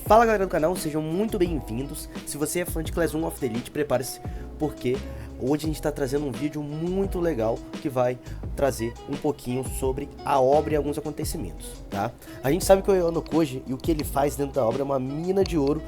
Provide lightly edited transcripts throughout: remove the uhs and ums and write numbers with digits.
Fala galera do canal, sejam muito bem-vindos. Se você é fã de Class 1 of the Elite, prepare-se, porque hoje a gente está trazendo um vídeo muito legal que vai trazer um pouquinho sobre a obra e alguns acontecimentos, tá? A gente sabe que o Ayano Koji e o que ele faz dentro da obra é uma mina de ouro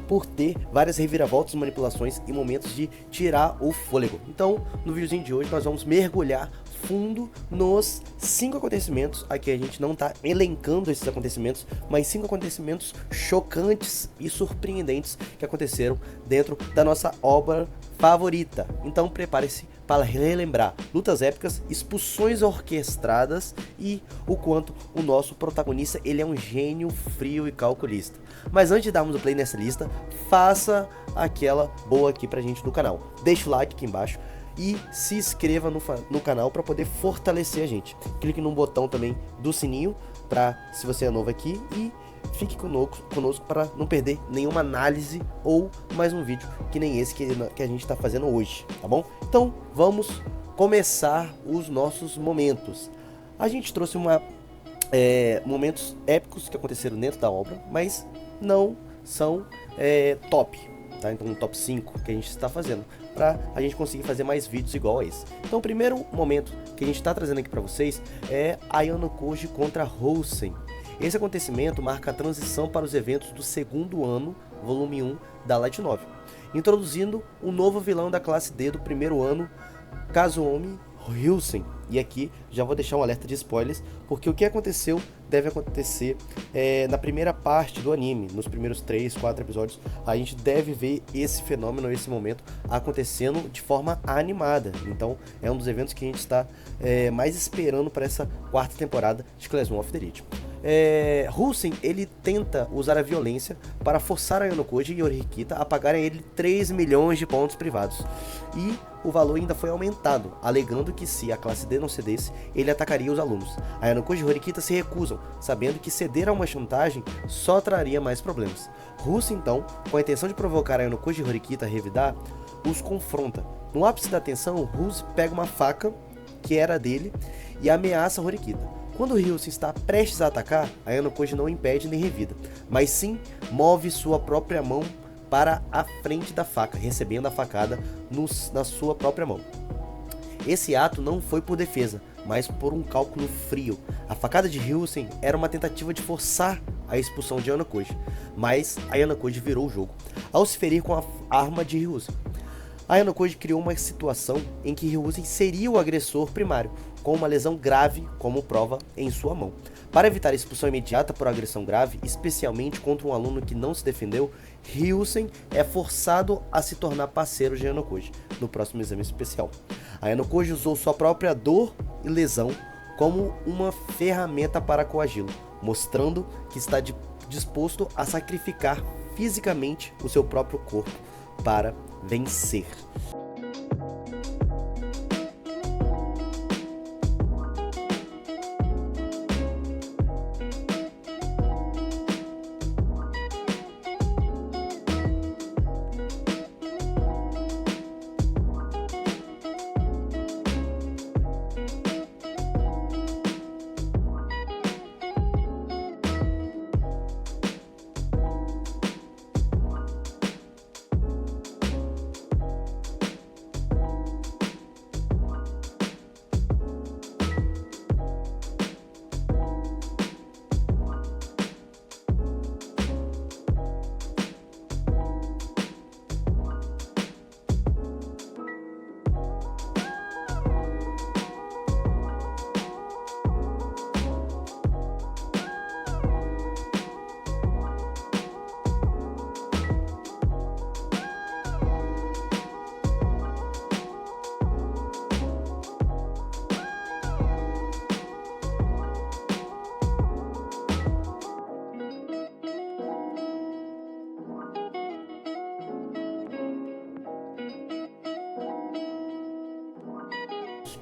por ter várias reviravoltas, manipulações e momentos de tirar o fôlego. Então, no videozinho de hoje nós vamos mergulhar fundo nos 5 acontecimentos. Aqui a gente não está elencando esses acontecimentos, mas 5 acontecimentos chocantes e surpreendentes que aconteceram dentro da nossa obra favorita. Então prepare-se para relembrar lutas épicas, expulsões orquestradas e o quanto o nosso protagonista ele é um gênio frio e calculista. Mas antes de darmos o play nessa lista, faça aquela boa aqui pra gente no canal. Deixa o like aqui embaixo e se inscreva no canal para poder fortalecer a gente. Clique no botão também do sininho para se você é novo aqui e fique conosco para não perder nenhuma análise ou mais um vídeo que nem esse que a gente está fazendo hoje, tá bom? Então vamos começar os nossos momentos. A gente trouxe momentos épicos que aconteceram dentro da obra, mas não são top, tá? Então um top 5 que a gente está fazendo para a gente conseguir fazer mais vídeos igual a esse. Então o primeiro momento que a gente está trazendo aqui para vocês é Ayano Koji contra Housen. Esse acontecimento marca a transição para os eventos do segundo ano, volume 1 da Light Novel, introduzindo um novo vilão da classe D do primeiro ano, Kazumi Housen. E aqui já vou deixar um alerta de spoilers, porque o que aconteceu deve acontecer na primeira parte do anime, nos primeiros 3, 4 episódios. A gente deve ver esse fenômeno, esse momento acontecendo de forma animada. Então é um dos eventos que a gente está mais esperando para essa quarta temporada de Class 1 of the Elite. Housen ele tenta usar a violência para forçar Ayano Koji e Horikita a pagarem a ele 3 milhões de pontos privados, e o valor ainda foi aumentado, alegando que se a classe D não cedesse, ele atacaria os alunos. Ayano Koji e Horikita se recusam, sabendo que ceder a uma chantagem só traria mais problemas. Housen então, com a intenção de provocar Ayano Koji e Horikita a revidar, os confronta. No ápice da tensão, Housen pega uma faca que era dele e ameaça Horikita. Quando Housen está prestes a atacar, Ayano Koji não impede nem revida, mas sim move sua própria mão para a frente da faca, recebendo a facada na sua própria mão. Esse ato não foi por defesa, mas por um cálculo frio. A facada de Housen era uma tentativa de forçar a expulsão de Ayano Koji, mas Ayano Koji virou o jogo, ao se ferir com a arma de Housen. Ayano Koji criou uma situação em que Housen seria o agressor primário, com uma lesão grave como prova em sua mão. Para evitar a expulsão imediata por agressão grave, especialmente contra um aluno que não se defendeu, Housen é forçado a se tornar parceiro de Ayano Koji no próximo exame especial. Ayano Koji usou sua própria dor e lesão como uma ferramenta para coagi-lo, mostrando que está disposto a sacrificar fisicamente o seu próprio corpo para vencer.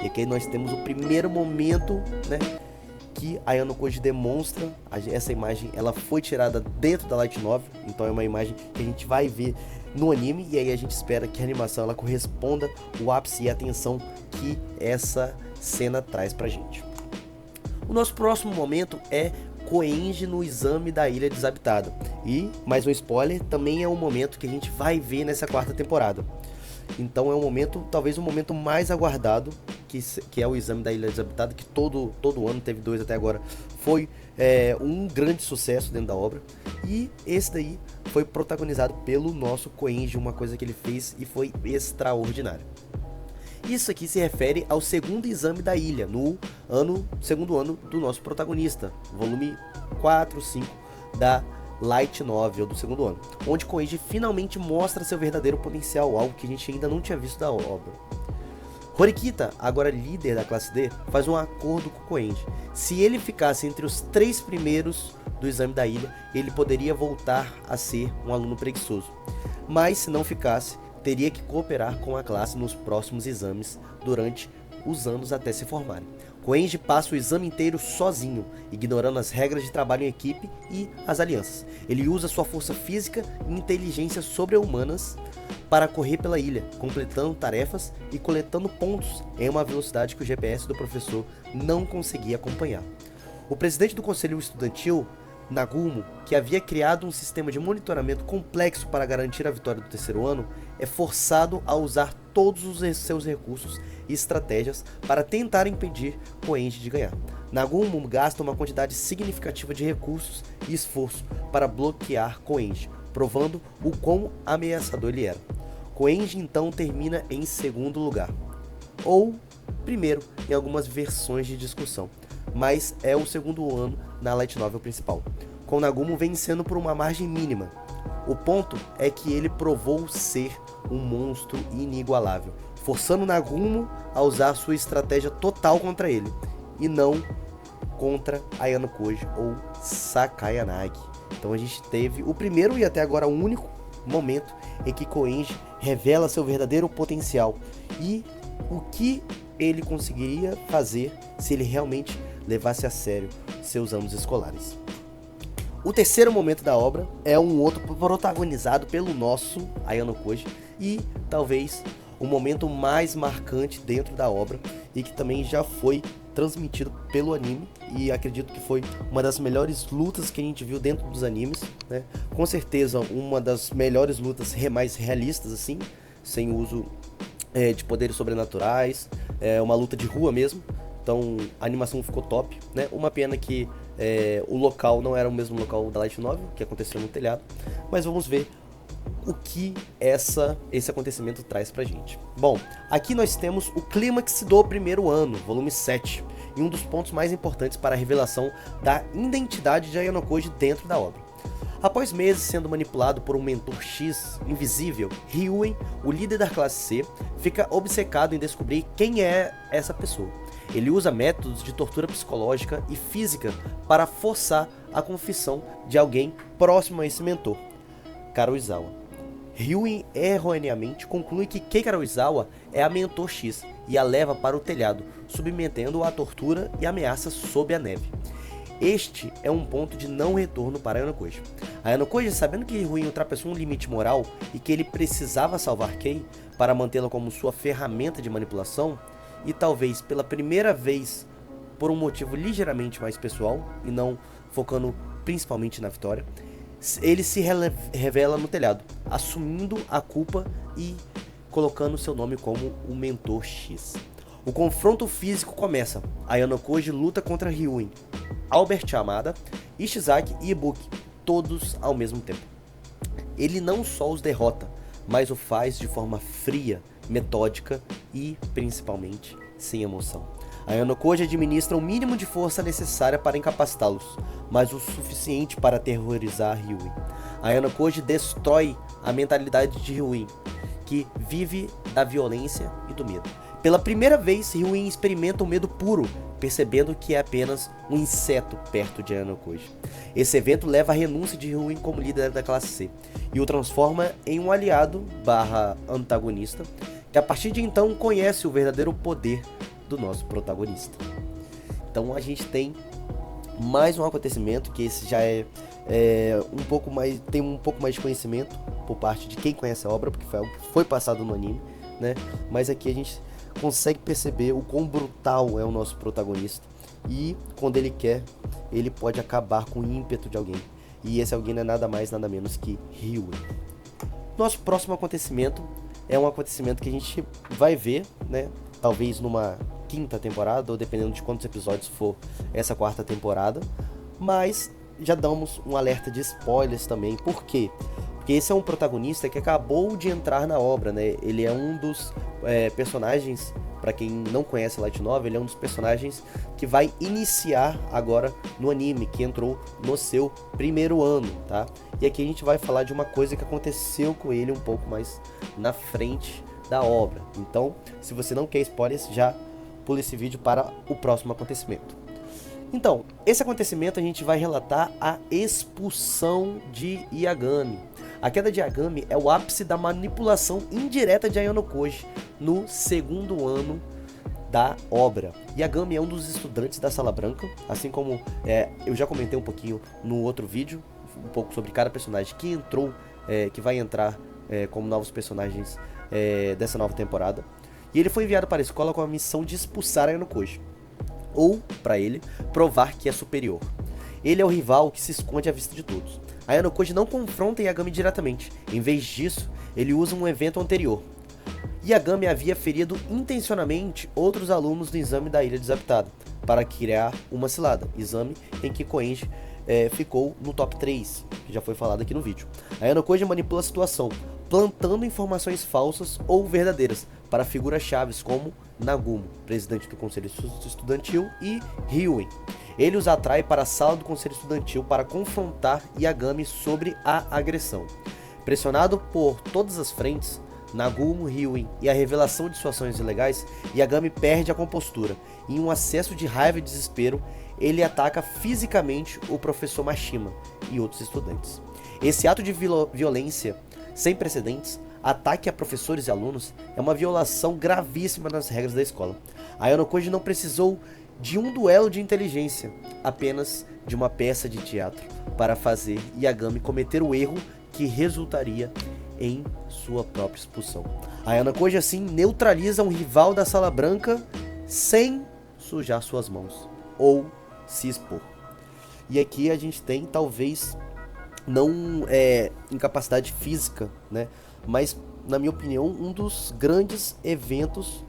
E aqui nós temos o primeiro momento, né, que Ayano Koji demonstra. Essa imagem ela foi tirada dentro da Light Novel, então é uma imagem que a gente vai ver no anime, e aí a gente espera que a animação ela corresponda o ápice e a tensão que essa cena traz pra gente. O nosso próximo momento é Koenji no exame da Ilha Desabitada. E, mais um spoiler, também é um momento que a gente vai ver nessa quarta temporada. Então é um momento, talvez o momento mais aguardado, que é o exame da Ilha Desabitada, que todo ano, teve 2 até agora, foi um grande sucesso dentro da obra. E esse daí foi protagonizado pelo nosso Koenji, uma coisa que ele fez e foi extraordinária. Isso aqui se refere ao segundo exame da ilha, no segundo ano do nosso protagonista, volume 4, 5 da Light Novel do segundo ano, onde Koenji finalmente mostra seu verdadeiro potencial, algo que a gente ainda não tinha visto da obra. Horikita, agora líder da classe D, faz um acordo com Koenji. Se ele ficasse entre os 3 primeiros do exame da ilha, ele poderia voltar a ser um aluno preguiçoso. Mas se não ficasse, teria que cooperar com a classe nos próximos exames durante os anos até se formarem. Koenji passa o exame inteiro sozinho, ignorando as regras de trabalho em equipe e as alianças. Ele usa sua força física e inteligência sobre-humanas para correr pela ilha, completando tarefas e coletando pontos em uma velocidade que o GPS do professor não conseguia acompanhar. O presidente do conselho estudantil, Nagumo, que havia criado um sistema de monitoramento complexo para garantir a vitória do terceiro ano, é forçado a usar todos os seus recursos e estratégias para tentar impedir Koenji de ganhar. Nagumo gasta uma quantidade significativa de recursos e esforço para bloquear Koenji, provando o quão ameaçador ele era. Koenji então termina em segundo lugar, ou primeiro em algumas versões de discussão, mas é o segundo ano na Light Novel principal, com Nagumo vencendo por uma margem mínima. O ponto é que ele provou ser um monstro inigualável, forçando Nagumo a usar sua estratégia total contra ele, e não contra Ayano Koji ou Sakayanagi. Então a gente teve o primeiro e até agora o único momento em que Koenji revela seu verdadeiro potencial e o que ele conseguiria fazer se ele realmente levasse a sério seus anos escolares. O terceiro momento da obra é um outro protagonizado pelo nosso Ayano Koji e talvez o momento mais marcante dentro da obra e que também já foi transmitido pelo anime e acredito que foi uma das melhores lutas que a gente viu dentro dos animes, né? Com certeza uma das melhores lutas mais realistas assim, sem uso de poderes sobrenaturais, uma luta de rua mesmo. Então a animação ficou top, né? Uma pena que o local não era o mesmo local da Light Novel, que aconteceu no telhado, mas vamos ver o que esse acontecimento traz pra gente. Bom, aqui nós temos o clímax do primeiro ano, volume 7, e um dos pontos mais importantes para a revelação da identidade de Ayano Koji dentro da obra. Após meses sendo manipulado por um mentor X invisível, Ryuen, o líder da classe C, fica obcecado em descobrir quem é essa pessoa. Ele usa métodos de tortura psicológica e física para forçar a confissão de alguém próximo a esse mentor, Karuizawa. Ryuen erroneamente conclui que Kei Karuizawa é a mentor X e a leva para o telhado, submetendo-a à tortura e ameaças sob a neve. Este é um ponto de não retorno para Ayano Koji. Ayano Koji, sabendo que Ryuen ultrapassou um limite moral e que ele precisava salvar Kei para mantê-la como sua ferramenta de manipulação, e talvez pela primeira vez por um motivo ligeiramente mais pessoal e não focando principalmente na vitória, ele se revela no telhado, assumindo a culpa e colocando seu nome como o Mentor X. O confronto físico começa. Ayano Koji luta contra Ryuen, Albert Yamada, Ishizaki e Ibuki, todos ao mesmo tempo. Ele não só os derrota, mas o faz de forma fria, metódica e, principalmente, sem emoção. Ayano Koji administra o mínimo de força necessária para incapacitá-los, mas o suficiente para aterrorizar Ryuen. Ayano Koji destrói a mentalidade de Ryuen, que vive da violência e do medo. Pela primeira vez, Ryuen experimenta o medo puro, percebendo que é apenas um inseto perto de Ayano Koji. Esse evento leva à renúncia de Ryuen como líder da classe C, e o transforma em um aliado /antagonista, que a partir de então conhece o verdadeiro poder do nosso protagonista. Então a gente tem mais um acontecimento que esse já um pouco mais, tem um pouco mais de conhecimento por parte de quem conhece a obra, porque foi algo que foi passado no anime, né? Mas aqui a gente consegue perceber o quão brutal é o nosso protagonista e quando ele quer, ele pode acabar com o ímpeto de alguém. E esse alguém não é nada mais, nada menos que Ryuen. Nosso próximo acontecimento é um acontecimento que a gente vai ver, né? Talvez numa quinta temporada, ou dependendo de quantos episódios for essa quarta temporada. Mas já damos um alerta de spoilers também. Por quê? Porque esse é um protagonista que acabou de entrar na obra, né? Ele é um dos personagens, para quem não conhece Light Novel, ele é um dos personagens que vai iniciar agora no anime, que entrou no seu primeiro ano, tá? E aqui a gente vai falar de uma coisa que aconteceu com ele um pouco mais na frente da obra. Então, se você não quer spoilers, já pula esse vídeo para o próximo acontecimento. Então, esse acontecimento a gente vai relatar a expulsão de Yagami. A queda de Yagami é o ápice da manipulação indireta de Ayano Koji no segundo ano da obra. Yagami é um dos estudantes da Sala Branca, assim como eu já comentei um pouquinho no outro vídeo, um pouco sobre cada personagem que entrou, que vai entrar como novos personagens dessa nova temporada. E ele foi enviado para a escola com a missão de expulsar Ayano Koji, ou, para ele, provar que é superior. Ele é o rival que se esconde à vista de todos. Ayano Koji não confronta Yagami diretamente. Em vez disso, ele usa um evento anterior. Yagami havia ferido intencionalmente outros alunos do exame da Ilha Desabitada, para criar uma cilada, exame em que Koenji ficou no top 3, que já foi falado aqui no vídeo. Ayano Koji manipula a situação, plantando informações falsas ou verdadeiras para figuras-chave como Nagumo, presidente do Conselho Estudantil, e Ryuen. Ele os atrai para a sala do Conselho Estudantil para confrontar Yagami sobre a agressão. Pressionado por todas as frentes, Nagumo, Ryuen e a revelação de suas ações ilegais, Yagami perde a compostura. Em um acesso de raiva e desespero, ele ataca fisicamente o professor Mashima e outros estudantes. Esse ato de violência sem precedentes, ataque a professores e alunos, é uma violação gravíssima das regras da escola. Ayano Koji não precisou de um duelo de inteligência, apenas de uma peça de teatro, para fazer Yagami cometer o erro que resultaria em sua própria expulsão. Ayano Koji assim neutraliza um rival da Sala Branca sem sujar suas mãos ou se expor. E aqui a gente tem talvez não incapacidade física, né? Mas na minha opinião um dos grandes eventos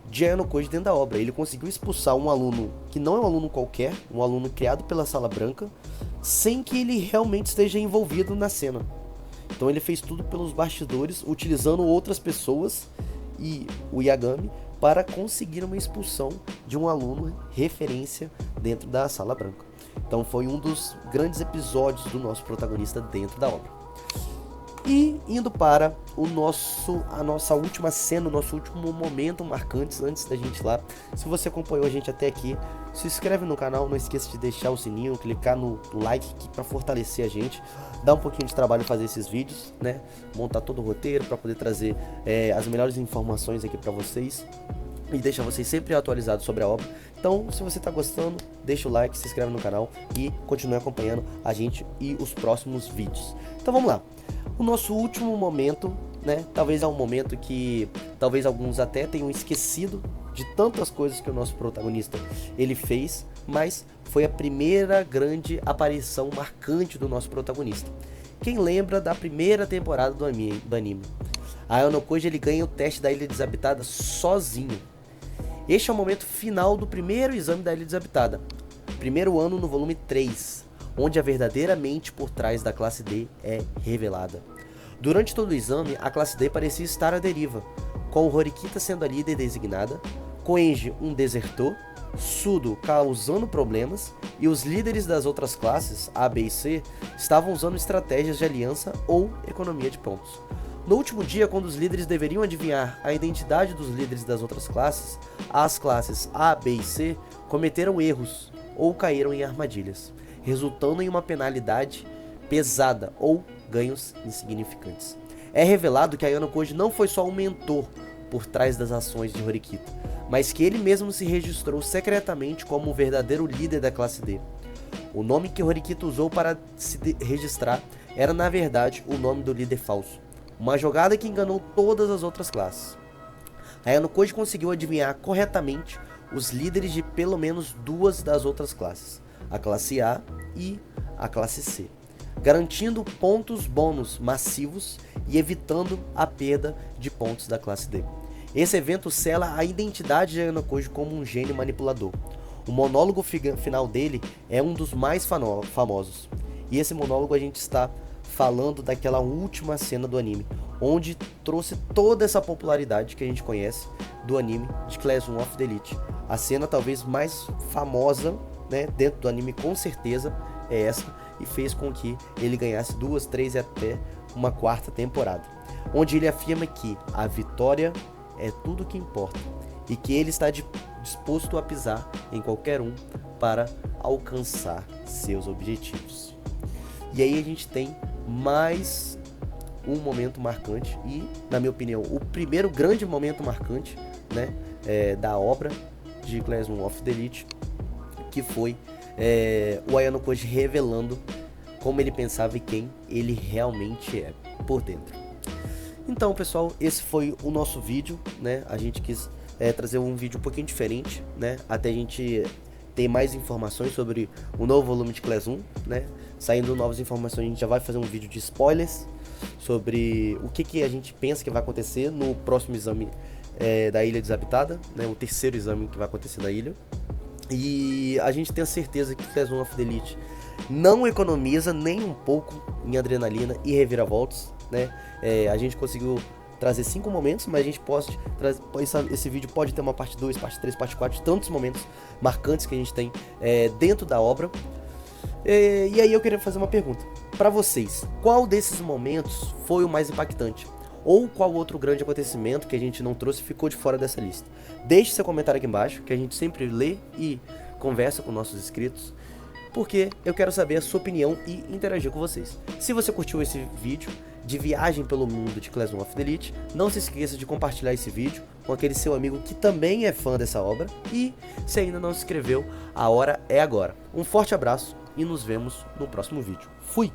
de Ayano Koji dentro da obra. Ele conseguiu expulsar um aluno que não é um aluno qualquer, um aluno criado pela Sala Branca, sem que ele realmente esteja envolvido na cena. Então ele fez tudo pelos bastidores, utilizando outras pessoas e o Yagami para conseguir uma expulsão de um aluno referência dentro da Sala Branca. Então foi um dos grandes episódios do nosso protagonista dentro da obra. E indo para a nossa última cena, o nosso último momento marcante antes da gente ir lá. Se você acompanhou a gente até aqui, se inscreve no canal, não esqueça de deixar o sininho, clicar no like para fortalecer a gente. Dá um pouquinho de trabalho fazer esses vídeos, né? Montar todo o roteiro para poder trazer as melhores informações aqui para vocês e deixar vocês sempre atualizados sobre a obra. Então, se você está gostando, deixa o like, se inscreve no canal e continue acompanhando a gente e os próximos vídeos. Então vamos lá. O nosso último momento, né? Talvez é um momento que talvez alguns até tenham esquecido de tantas coisas que o nosso protagonista ele fez, mas foi a primeira grande aparição marcante do nosso protagonista. Quem lembra da primeira temporada do anime? Ayano Koji ele ganha o teste da Ilha Desabitada sozinho. Este é o momento final do primeiro exame da Ilha Desabitada, primeiro ano no volume 3, onde a verdadeira mente por trás da classe D é revelada. Durante todo o exame, a classe D parecia estar à deriva, com o Horikita sendo a líder designada, Koenji um desertor, Sudo causando problemas e os líderes das outras classes, A, B e C, estavam usando estratégias de aliança ou economia de pontos. No último dia, quando os líderes deveriam adivinhar a identidade dos líderes das outras classes, as classes A, B e C cometeram erros ou caíram em armadilhas, resultando em uma penalidade pesada ou ganhos insignificantes. É revelado que Ayano Koji não foi só um mentor por trás das ações de Horikita, mas que ele mesmo se registrou secretamente como o verdadeiro líder da classe D. O nome que Horikita usou para se registrar era na verdade o nome do líder falso, uma jogada que enganou todas as outras classes. Ayano Koji conseguiu adivinhar corretamente os líderes de pelo menos duas das outras classes, a classe A e a classe C, garantindo pontos bônus massivos e evitando a perda de pontos da classe D. Esse evento sela a identidade de Ayano como um gênio manipulador. O monólogo final dele é um dos mais famosos. E esse monólogo a gente está falando daquela última cena do anime, onde trouxe toda essa popularidade que a gente conhece do anime de Class 1 of the Elite. A cena talvez mais famosa, né, dentro do anime, com certeza é essa, e fez com que ele ganhasse 2, 3 e até uma 4ª temporada, onde ele afirma que a vitória é tudo que importa e que ele está disposto a pisar em qualquer um para alcançar seus objetivos. E aí a gente tem mais um momento marcante e, na minha opinião, o primeiro grande momento marcante, né, da obra de Class 1 of the Elite, que foi o Ayano Koji revelando como ele pensava e quem ele realmente é por dentro. Então, pessoal, esse foi o nosso vídeo, né? A gente quis trazer um vídeo um pouquinho diferente, né? Até a gente ter mais informações sobre o novo volume de Class 1, né? Saindo novas informações, a gente já vai fazer um vídeo de spoilers sobre o que a gente pensa que vai acontecer no próximo exame da Ilha Desabitada, né? O terceiro exame que vai acontecer na ilha. E a gente tem a certeza que Class 1 of the Elite não economiza nem um pouco em adrenalina e reviravoltas, né? A gente conseguiu trazer 5 momentos, mas a gente pode trazer, esse vídeo pode ter uma parte 2, parte 3, parte 4, tantos momentos marcantes que a gente tem dentro da obra. E aí eu queria fazer uma pergunta para vocês: qual desses momentos foi o mais impactante? Ou qual outro grande acontecimento que a gente não trouxe ficou de fora dessa lista? Deixe seu comentário aqui embaixo, que a gente sempre lê e conversa com nossos inscritos, porque eu quero saber a sua opinião e interagir com vocês. Se você curtiu esse vídeo de viagem pelo mundo de Class 1 of the Elite, não se esqueça de compartilhar esse vídeo com aquele seu amigo que também é fã dessa obra. E se ainda não se inscreveu, a hora é agora. Um forte abraço e nos vemos no próximo vídeo. Fui!